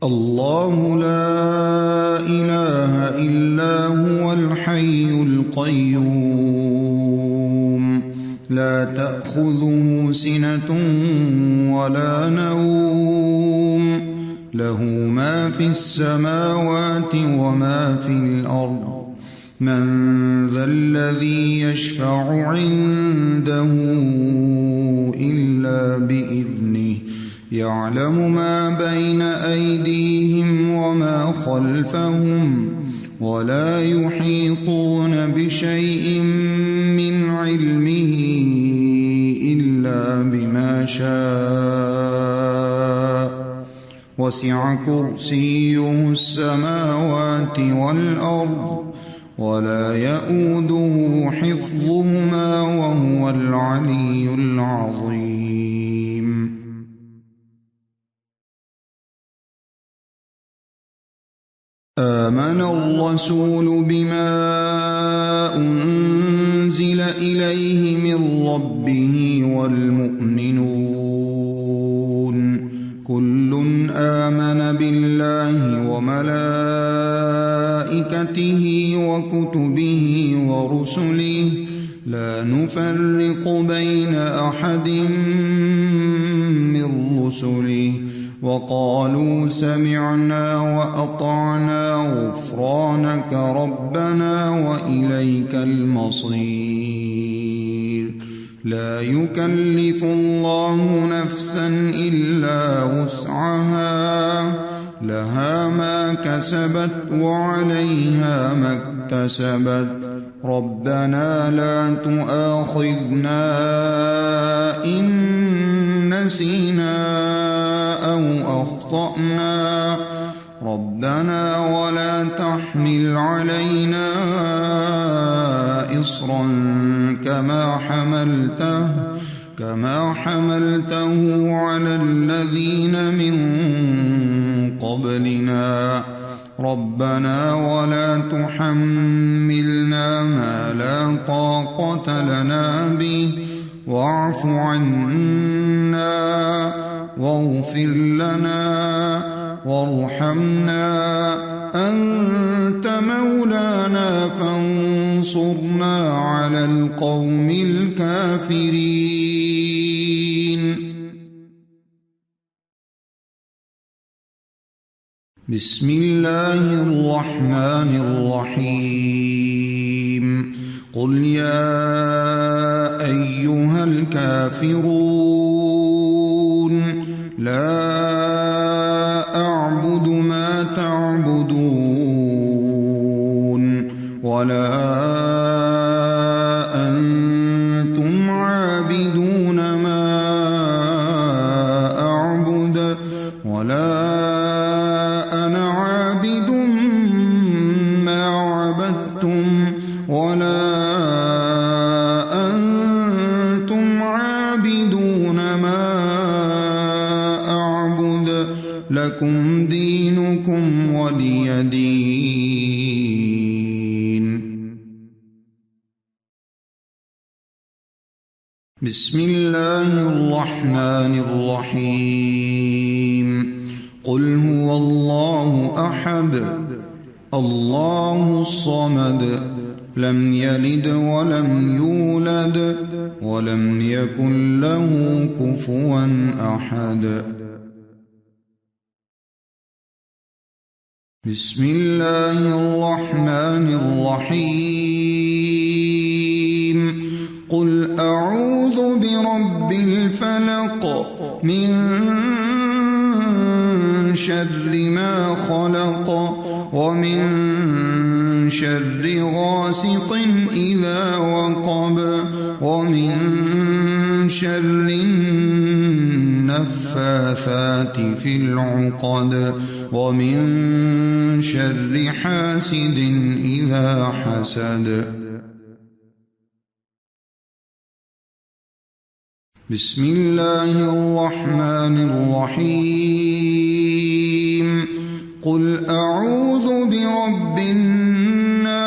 الله لا إله إلا هو الحي القيوم لا تأخذه سنة ولا نوم له ما في السماوات وما في الأرض من ذا الذي يشفع عنده إلا بإذنه يعلم ما بين أيديهم وما خلفهم ولا يحيطون بشيء من علمه إلا بما شاء وسع كرسيه السماوات والأرض ولا يؤوده حفظهما وهو العلي العظيم. آمن الرسول بما أنزل إليه من ربه والمؤمنون كل آمن بالله وملائكته وكتبه ورسله لا نفرق بين أحد من رسله وقالوا سمعنا وأطعنا غفرانك ربنا وإليك المصير. لا يكلف الله نفسا إلا وسعها لها ما كسبت وعليها ما اكتسبت ربنا لا تؤاخذنا إن نسينا أو أخطأنا ربنا ولا تحمل علينا إصرا كما حملته على الذين من قبلنا ربنا ولا تحملنا ما لا طاقة لنا به واعف عنا واغفر لنا وارحمنا أنت مولانا فانصرنا على القوم الكافرين. بسم الله الرحمن الرحيم قل يا أيها الكافرون لا أعبد ما تعبدون ولا أنتم عابدون ما أعبد ولا أنا عابد ما عبدتم ولا أنتم عابدون ما أعبد لكم دينكم ولي دين. بسم الله الرحمن الرحيم قل هو الله أحد الله الصمد لم يلد ولم يولد ولم يكن له كفوا أحد. بسم الله الرحمن الرحيم قل أعوذ برب الفلق من شر ما خلق ومن شر غاسق إذا وقب ومن شر النفاثات في العقد ومن شر حاسد إذا حسد. بسم الله الرحمن الرحيم قل أعوذ برب الناس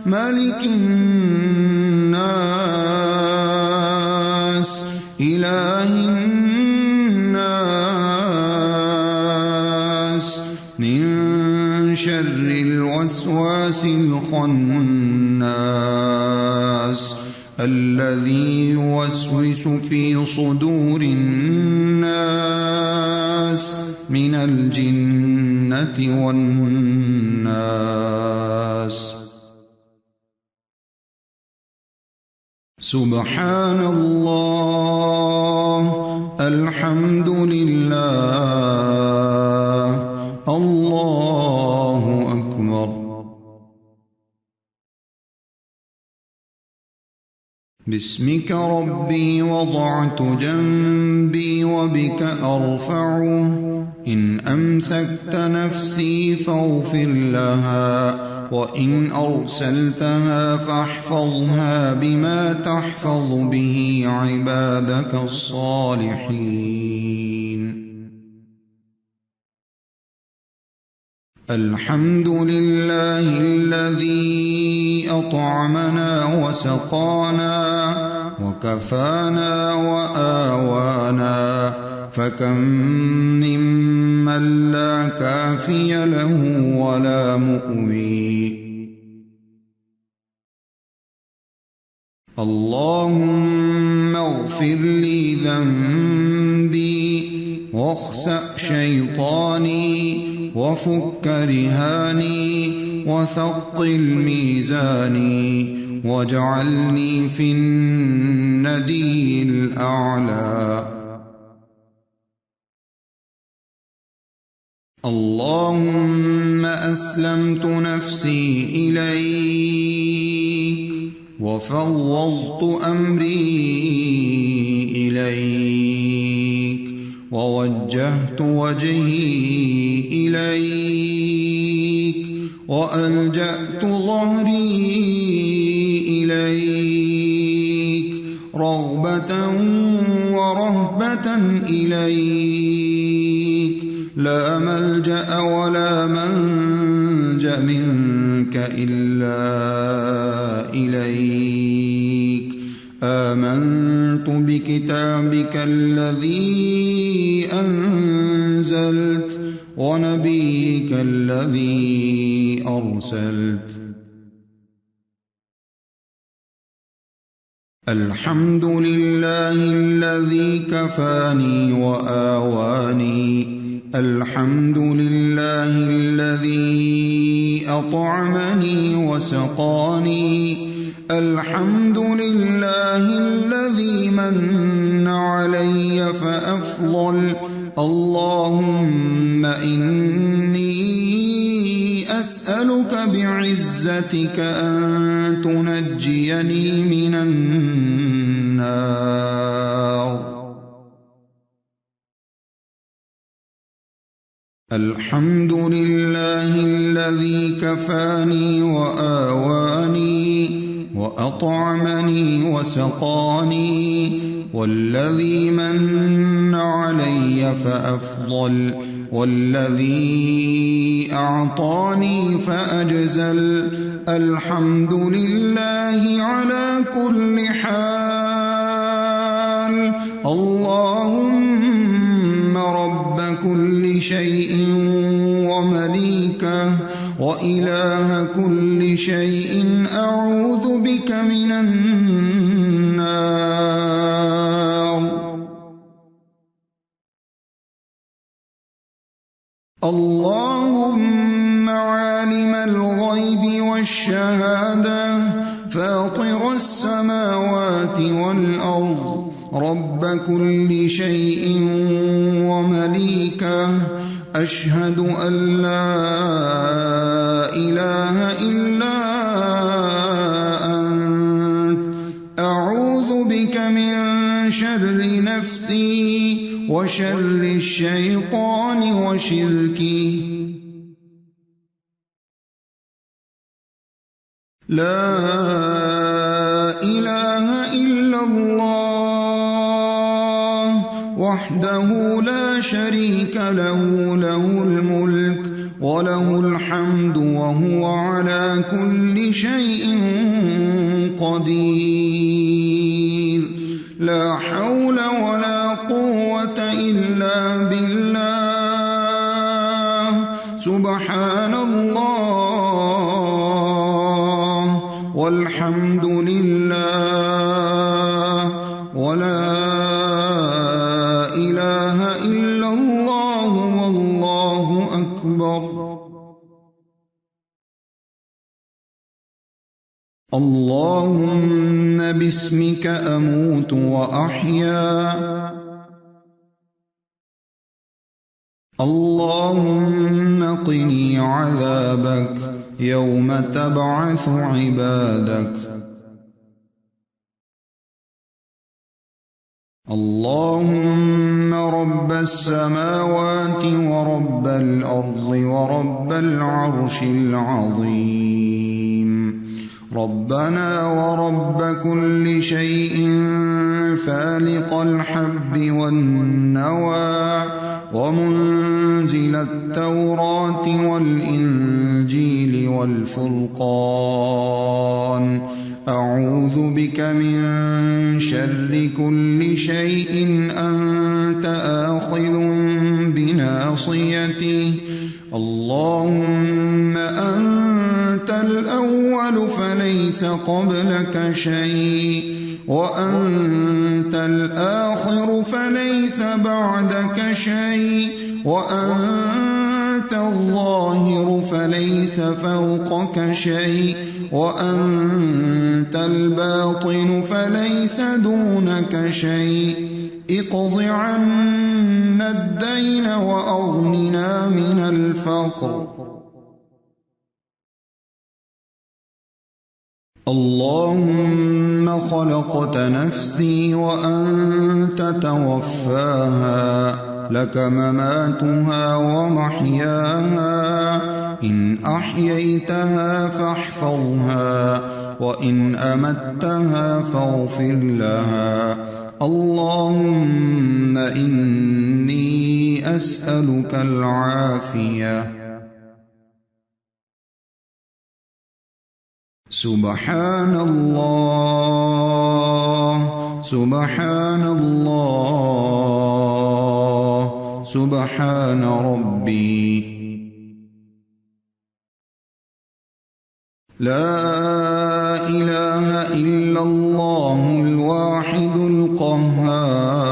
ملك الناس إله الناس شر الوسواس الخناس الذي يوسوس في صدور الناس من الجنة والناس. سبحان الله، الحمد لله، الله أكبر. باسمك ربي وضعت جنبي وبك أرفعه، إن أمسكت نفسي فاغفر لها، وإن أرسلتها فاحفظها بما تحفظ به عبادك الصالحين. الحمد لله الذي أطعمنا وسقانا وكفانا وآوانا، فكم ممن لا كافي له ولا مؤوي. اللهم اغفر لي ذنبي واخسأ شيطاني وفك رهاني وثقل ميزاني واجعلني في الندي الأعلى. اللهم أسلمت نفسي إليك وفوضت أمري إليك ووجهت وجهي إليك وألجأت ظهري إليك رغبة ورهبة إليك، لا ملجأ ولا منجأ منك إلا إليك. آمنت بكتابك الذي أنزلت ونبيك الذي أرسلت. الحمد لله الذي كفاني وآواني، الحمد لله الذي أطعمني وسقاني، الحمد لله الذي من علي فأفضل. اللهم إني أسألك بعزتك أن تنجيني من النار. الحمد لله الذي كفاني وآواني وأطعمني وسقاني، والذي من علي فأفضل، والذي أعطاني فأجزل. الحمد لله على كل حال. اللهم رب كل شيء ومليكه وإله كل شيء، أعوذ بك من النار. اللهم عالم الغيب والشهادة، فاطر السماوات والأرض، رب كل شيء ومليكه، أشهد أن لا إله إلا أنت، أعوذ بك من شر نفسي وشر الشيطان وشركه. لا إله إلا الله وحده لا شريك له، له الملك وله الحمد وهو على كل شيء قدير. لا حول ولا قوة إلا بالله. سبحان الله والحمد لله ولا إله إلا الله والله أكبر. اللهم باسمك أموت وأحيا. اللهم قني عذابك يوم تبعث عبادك. اللهم رب السماوات ورب الأرض ورب العرش العظيم، ربنا ورب كل شيء فالق الحب والنوى ومنزل التوراة والإنجيل والفرقان، أعوذ بك من شر كل شيء أنت آخذ بناصيته. اللهم أنت الأول فليس قبلك شيء، وأنت الآخر فليس بعدك شيء، وأنت الظاهر فليس فوقك شيء، وأنت الباطن فليس دونك شيء. اقض عنا الدين وأغننا من الفقر. اللهم خلقت نفسي وأنت توفاها، لك مماتها ومحياها، إن أحييتها فاحفظها، وإن أمتها فاغفر لها. اللهم إني أسألك العافية. سبحان الله سبحان الله سبحان ربي. لا إله إلا الله الواحد القهار،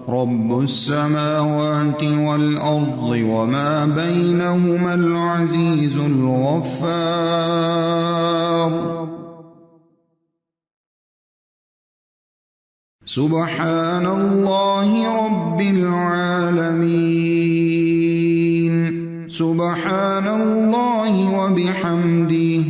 رب السماوات والأرض وما بينهما العزيز الغفار. سبحان الله رب العالمين، سبحان الله وبحمده.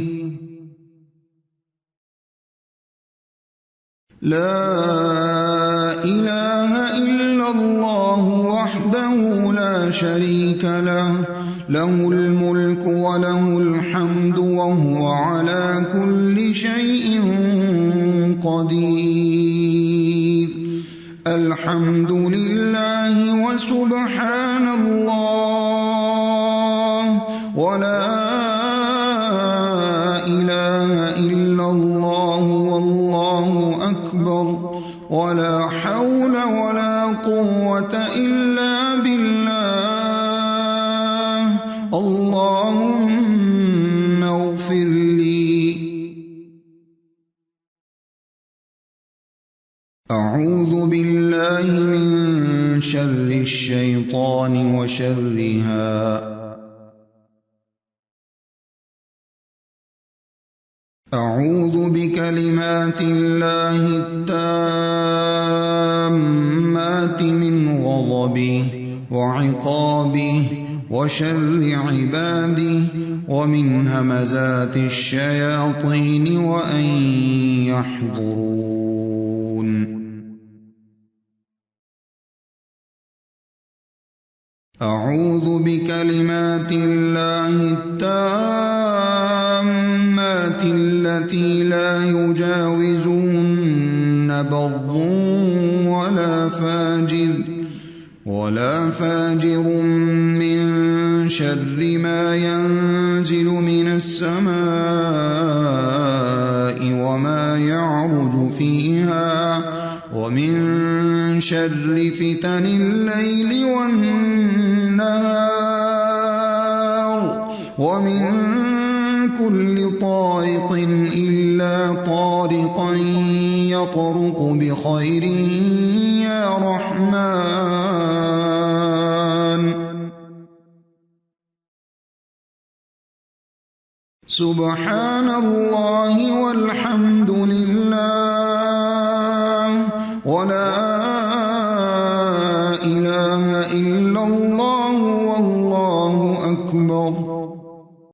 لا إله إلا الله وحده لا شريك له، له الملك وله الحمد وهو على كل شيء قدير. الحمد لله وسبحان الله ولا إله إلا الله والله أكبر، ولا حول ولا قوة إلا بالله. اللهم اغفر لي. أعوذ بالله من شر الشيطان وشرها. أعوذ بكلمات الله التامات من غضبه وعقابه وشر عباده ومن همزات الشياطين وأن يحضرون. أعوذ بكلمات الله التامات التي لا يجاوزهن بر ولا فاجر من شر ما ينزل من السماء وما يعرج فيها، ومن شر فتن الليل والنهار، ومن كل طارق إلا طارقا يطرق بخير يا رحمن سبحان الله والحمد لله ولا إله إلا الله والله أكبر